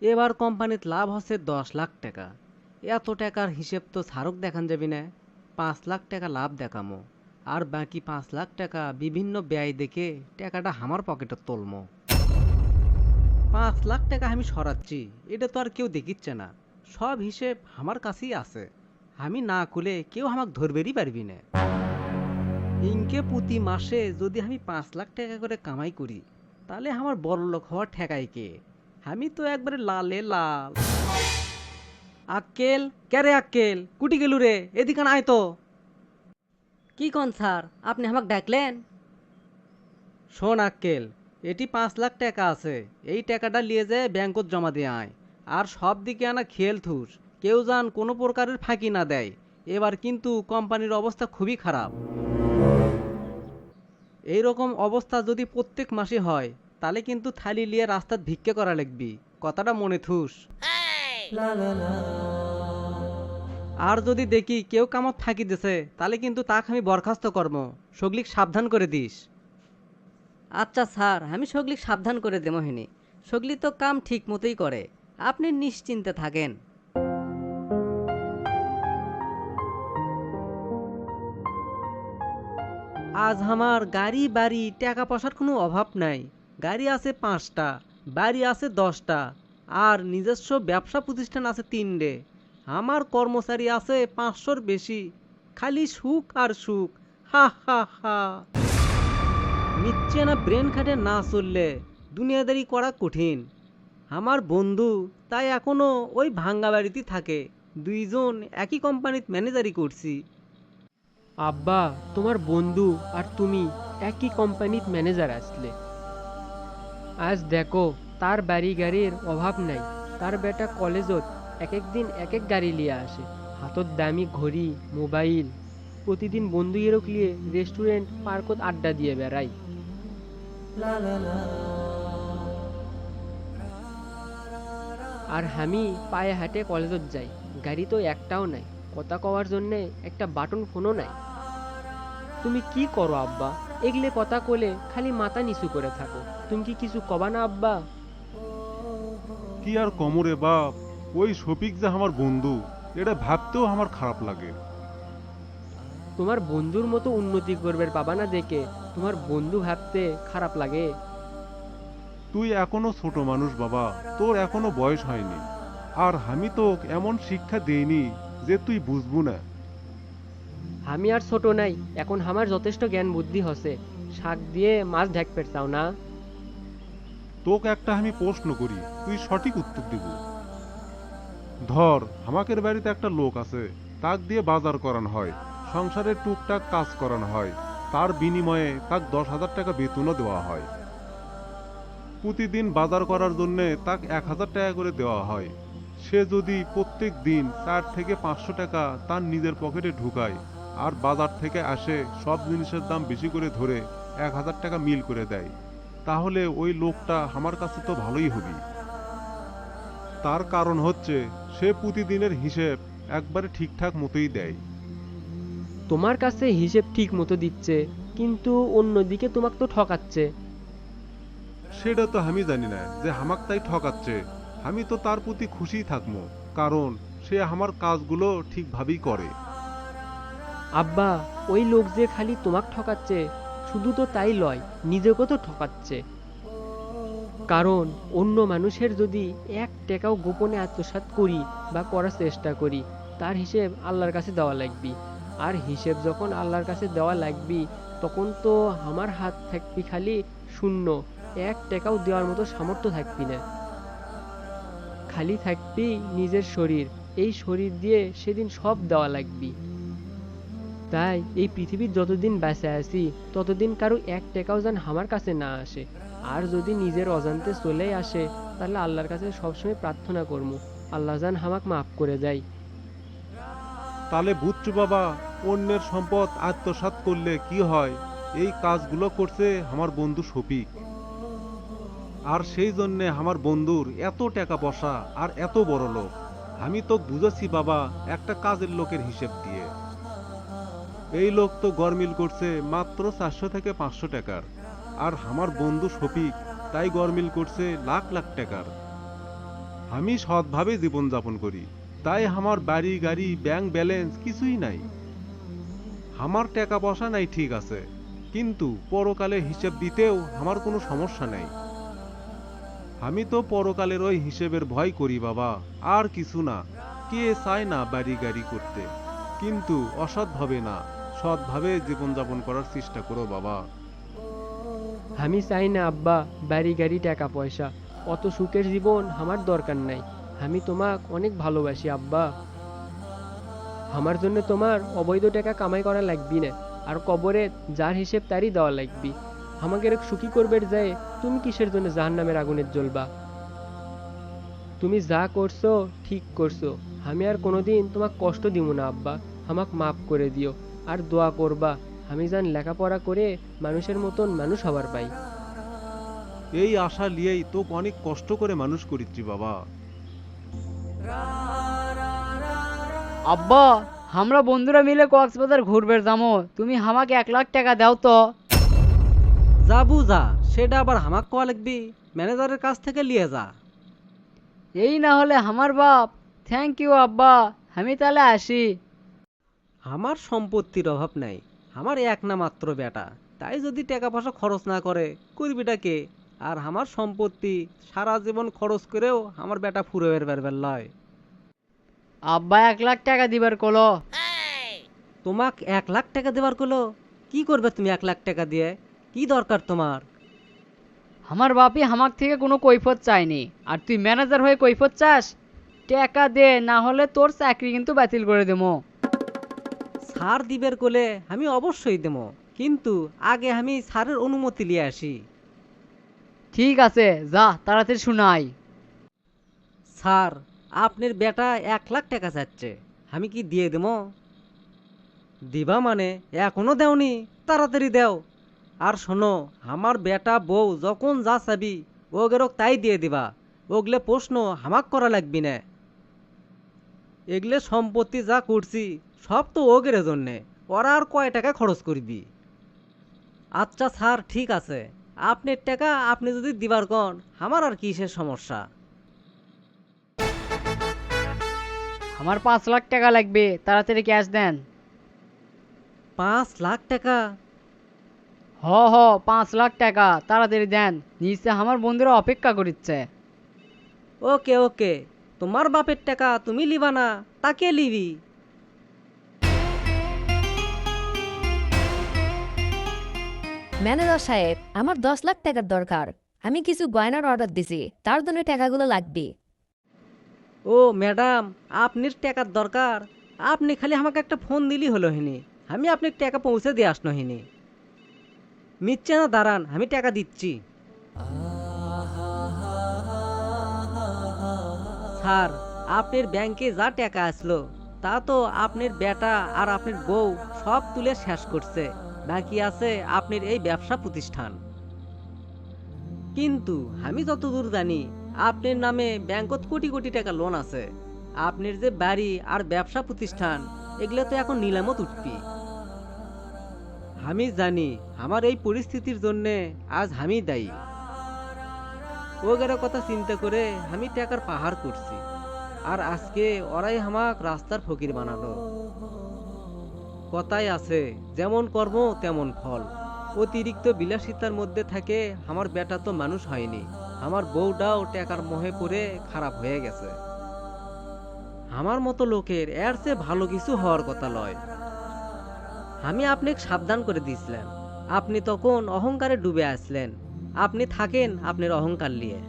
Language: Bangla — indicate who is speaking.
Speaker 1: এবার কোম্পানির লাভ হচ্ছে 10 লাখ টাকা। এত টাকার হিসেব তো ছাড়ক দেখান যাবি না। 5 লাখ টাকা লাভ দেখামো, আর বাকি 5 লাখ টাকা বিভিন্ন ব্যয় দেখে টাকাটা আমার পকেটে তুলমো। 5 লাখ টাকা আমি সরাচ্ছি, এটা তো আর কেউ দেখিচ্ছে না। সব হিসেব আমার কাছেই আছে। আমি না খুলে কেউ আমাকে ধরবেরই পারবি না। ইনকে প্রতি মাসে যদি আমি 5 লাখ টাকা করে কামাই করি, তাহলে আমার বড়লোক হওয়ার ঠেকায় কে? আমি তো একবারে লালে লাল। আক্কেল, ক্যারে আক্কেল, কুটি গেলু রে? এদিকে আয় তো।
Speaker 2: কি কোন স্যার, আপনি আমাকে ডাকলেন?
Speaker 1: শোন আক্কেল, এটি 5 লাখ টাকা আছে। এই টাকাটা নিয়ে যায় ব্যাংকত জমা দিয়ে আয়। আর সব দিকে আনা খেল থুস, কেউ যান কোনো প্রকারের ফাঁকি না দেয়। এবার কিন্তু কোম্পানির অবস্থা খুবই খারাপ। এই রকম অবস্থা যদি প্রত্যেক মাসে হয়, তাহলে কিন্তু থালি লিয়ে রাস্তাত ভিক্ষে করা লাগবি। কথাটা মনে থুস। আর যদি দেখি কেউ কামত ফাঁকি দিছে, তাহলে কিন্তু তাকে আমি বরখাস্ত করবো। সগলিক সাবধান করে দিস।
Speaker 2: আচ্ছা স্যার, আমি সগলি সাবধান করে দেমহিনি। সগলি তো কাম ঠিক মতোই করে, আপনি নিশ্চিন্তে থাকেন।
Speaker 1: আজ আমার গাড়ি বাড়ি টাকা পয়সার কোনো অভাব নাই। গাড়ি আছে 5টা, বাড়ি আছে 10টা, আর নিজস্ব ব্যবসা প্রতিষ্ঠান আছে 3টে। আমার কর্মচারী আছে 500-র বেশি। খালি সুখ আর সুখ। হা হা হা। মিথ্যে না ব্রেন খাটে না চললে দুনিয়াদারি করা কঠিন। আমার বন্ধু তাই এখনো ওই ভাঙ্গা বাড়িতেই থাকে। দুইজন একই কোম্পানির ম্যানেজারি করছি।
Speaker 3: আব্বা, তোমার বন্ধু আর তুমি একই কোম্পানির ম্যানেজার আসলে। আজ দেখো, তার বাড়ি গাড়ির অভাব নাই। তার বেটা কলেজত এক এক দিন এক এক গাড়ি লিয়ে আসে, হাতত দামি ঘড়ি, মোবাইল। প্রতিদিন বন্ধু এরক লিয়ে রেস্টুরেন্ট পার্কত আড্ডা দিয়ে বেড়াই। আর আমি পায়ে হাঁটে কলেজত যাই। গাড়ি তো একটাও নাই, কথা কওয়ার জন্যে একটা বাটন ফোনও নাই। তুমি কি করো আব্বা? এগলে কথা কলে খালি মাথা নিচু করে থাকো। তুমি কি কিছু কবা না আব্বা?
Speaker 4: কি আর কমরে বাপ, ওই শফিক যে আমার বন্ধু, এটা ভাবতেও আমার খারাপ লাগে।
Speaker 3: তোমার বন্ধুর মতো উন্নতি করবে পাবা না দেখে তোমার বন্ধু ভাবতে খারাপ লাগে?
Speaker 4: তুই এখনো ছোট মানুষ বাবা, তোর এখনো বয়স হয়নি। আর আমি তো এমন শিক্ষা দেইনি যে তুই বুঝবু না।
Speaker 3: আমি আর ছোট নাই, এখন আমার যথেষ্ট জ্ঞান বুদ্ধি হসে। শাক দিয়ে মাছ ঢাকতে চাও না?
Speaker 4: তোকে একটা আমি প্রশ্ন করি, তুই সঠিক উত্তর দিব। ধর, আমাদের বাড়িতে একটা লোক আছে, তাক দিয়ে বাজার করানো হয়, সংসারের টুকটাক কাজ করানো হয়। তার বিনিময়ে তাক 10,000 টাকা বেতনও দেওয়া হয়। প্রতিদিন বাজার করার জন্য তাক 1,000 টাকা করে দেওয়া হয়। সে যদি প্রত্যেক দিন 4 থেকে 500 টাকা তার নিজের পকেটে ঢুকায়, আর বাজার থেকে আসে সব জিনিসের দাম বেশি করে ধরে 1,000 টাকা মিল করে দেয়, তাহলে ওই লোকটা আমার কাছে তো ভালোই হবে। তার কারণ হচ্ছে সে প্রতিদিনের হিসেব একবারে ঠিকঠাক মতোই দেয়।
Speaker 3: তোমার কাছে হিসেব ঠিক মতো দিচ্ছে, কিন্তু অন্যদিকে তোমাকে তো ঠকাচ্ছে।
Speaker 4: সেটা তো আমি জানি না যে হামাক তাই ঠকাচ্ছে। আমি তো তার প্রতি খুশি থাকবো, কারণ সে আমার কাজগুলো ঠিকভাবেই করে।
Speaker 3: আব্বা, ওই লোক যে খালি তোমাকে ঠকাচ্ছে, শুধু তো তাই লয়, নিজেকেও তো ঠকাচ্ছে। কারণ অন্য মানুষের যদি 1 টাকাও গোপনে আত্মসাৎ করি বা করার চেষ্টা করি, তার হিসেব আল্লাহর কাছে দেওয়া লাগবে। আর হিসেব যখন আল্লাহর কাছে দেওয়া লাগবে, তখন তো আমার হাত থাকবি খালি শূন্য। 1 টাকাও দেওয়ার মতো সামর্থ্য থাকবি না। খালি থাকবি নিজের শরীর। এই শরীর দিয়ে সেদিন সব দেওয়া লাগবে। তাই এই পৃথিবীর যতদিন বেঁচে আছি, ততদিন কারো 1 টাকাও যেন আমার কাছে না আসে। আর যদি নিজের অজান্তে চলে আসে, তাহলে আল্লাহর কাছে সবসময় প্রার্থনা করবো, আল্লাহ যেন আমাক মাফ করে যায়।
Speaker 4: তাহলে বুঝছো বাবা, অন্যের সম্পদ আত্মসাৎ করলে কি হয়? এই কাজগুলো করছে আমার বন্ধু শফিক। আর সেই জন্যে আমার বন্ধুর এত টাকা পয়সা আর এত বড় লোক। আমি তো বুঝেছি বাবা, একটা কাজের লোকের হিসেব দিয়ে। এই লোক তো গরমিল করছে মাত্র 400 থেকে 500 টাকার, আর আমার বন্ধু শফিক তাই গরমিল করছে লাখ লাখ টাকার। আমি সৎভাবে জীবনযাপন করি, তাই আমার বাড়ি গাড়ি ব্যাংক ব্যালেন্স কিছুই নাই। আমার টাকা পয়সা নাই ঠিক আছে, কিন্তু পরকালে হিসেব দিতেও আমার কোনো সমস্যা নাই। আমি তো পরকালের ওই হিসেবের ভয় করি বাবা, আর কিছু না। কে চায় না বাড়ি গাড়ি করতে, কিন্তু অসৎভাবে না, সৎভাবে জীবনযাপন করার চেষ্টা করো বাবা।
Speaker 3: আমি চাই না আব্বা বাড়ি গাড়ি টাকা পয়সা, অত সুখের জীবন আমার দরকার নাই। আমি তোমাক অনেক ভালোবাসি আব্বা। আমার জন্য তোমার অবৈধ টাকা কামাই করা লাগবি না, আর কবরে যার হিসেব তারই দেওয়া লাগবি। আমাকে সুখী করবে যায়, তুমি কিসের জন্য জাহান্নামের আগুনের জ্বলবা? তুমি যা করছো ঠিক করছো, আমি আর কোনোদিন তোমাক কষ্ট দিব না আব্বা। আমাক মাফ করে দিও, আর দোয়া করবা আমি যেন লেখাপড়া করে মানুষের মতন মানুষ হবার পাই।
Speaker 4: এই আশা নিয়েই তো অনেক কষ্ট করে মানুষ করিচ্ছি বাবা।
Speaker 5: আব্বা, আমরা বন্ধুরা মিলে কক্সবাজার ঘুরবে যাবো, তুমি আমাকে 1 লাখ টাকা দাও তো।
Speaker 1: যাবু যা, সেটা আবার হামাক কোয়া লাগবি? ম্যানেজারের কাছ থেকে লিয়ে যা।
Speaker 5: এই না হলে আমার বাপ। থ্যাংক ইউ আব্বা, আমি তাহলে আসি।
Speaker 1: আমার সম্পত্তির অভাব নাই, আমার এক না মাত্র বেটা, তাই যদি টাকা পয়সা খরচ না করে করবিটা কে? আর আমার সম্পত্তি সারা জীবন খরচ করেও আমার বেটা ফুরে বেরবার লয়।
Speaker 5: আব্বা 1 লাখ টাকা দিবার কলো।
Speaker 1: তোমাক 1 লাখ টাকা দেবার কলো? কি করবে তুমি 1 লাখ টাকা দিয়ে? কি দরকার তোমার?
Speaker 5: আমার বাপই আমার থেকে কোনো কৈফত চায়নি, আর তুই ম্যানেজার হয়ে কৈফত চাস? টাকা দে, না হলে তোর চাকরি কিন্তু বাতিল করে দেবো।
Speaker 1: সার দিবের কোলে আমি অবশ্যই দেবো, কিন্তু আগে আমি সারের অনুমতি নিয়ে আসি।
Speaker 5: ঠিক আছে, যা তাড়াতাড়ি শুনাই।
Speaker 1: স্যার, আপনার বেটা 1 লাখ টাকা চাচ্ছে, আমি কি দিয়ে দেবো? দিবা মানে এখনো দেওনি? তাড়াতাড়ি দেও। আর শোনো, আমার বেটা বউ যখন যা চাবি ওগেরক তাই দিয়ে দিবা। ওগলে প্রশ্ন হামাক করা লাগবি না। এগলে সম্পত্তি যা করছি সব তো ওগের জন্যে, ওরা আর কয় টাকা খরচ করবি? আচ্ছা স্যার, ঠিক আছে, আপনার টাকা আপনি যদি দিবার কন, আমার আর কিসের সমস্যা?
Speaker 5: আমার 5 লাখ টাকা লাগবে, তাড়াতাড়ি ক্যাশ দেন।
Speaker 1: 5 লাখ টাকা?
Speaker 5: হ হ, 5 লাখ টাকা তাড়াতাড়ি দেন, নিচে আমার বন্ধুরা অপেক্ষা করিচ্ছে।
Speaker 1: ওকে ওকে, তোমার বাপের টাকা তুমি লিবা না, তাকে লিবি।
Speaker 6: ম্যানেজার সাহেব, আমার 10 লাখ টাকার দরকার। আমি কিছু গয়নার অর্ডার দিছি, তার জন্য টাকাগুলো লাগবে।
Speaker 1: ও ম্যাডাম, আপনার টাকার দরকার? আপনি খালি আমাকে একটা ফোন দিলি হলো হিনি, আমি আপনার টাকা পৌঁছে দিয়ে আসনো হিনি। মিথ্যে না, দাঁড়ান, আমি টাকা দিচ্ছি। স্যার, আপনার ব্যাংকে যা টাকা আসলো তা তো আপনার বেটা আর আপনার বউ সব তুলে শেষ করছে। বাকি আছে আপনার এই ব্যবসা প্রতিষ্ঠান। কিন্তু আমি যতদূর জানি আপনার নামে ব্যাংকত কোটি কোটি টাকা লোন আছে। আপনার যে বাড়ি আর ব্যবসা প্রতিষ্ঠান এগুলো তো এখন নিলামত উঠবি। আমি জানি আমার এই পরিস্থিতির জন্যে আজ আমি দায়ী। ওগের কথা চিন্তা করে আমি টাকার পাহাড় করছি, আর আজকে ওরাই আমাক রাস্তার ফকির বানালো। কথায় আছে, যেমন কর্ম তেমন ফল। অতিরিক্ত বিলাসিতার মধ্যে থাকে আমার বেটা তো মানুষ হয়নি, আমার বউটাও টাকার মোহে পড়ে খারাপ হয়ে গেছে। আমার মতো লোকের এর চেয়ে ভালো কিছু হওয়ার কথা লয়। আমি আপনাকে সাবধান করে দিয়েছিলাম, আপনি তখন অহংকারে ডুবে আসলেন। আপনি থাকেন আপনার অহংকার নিয়ে।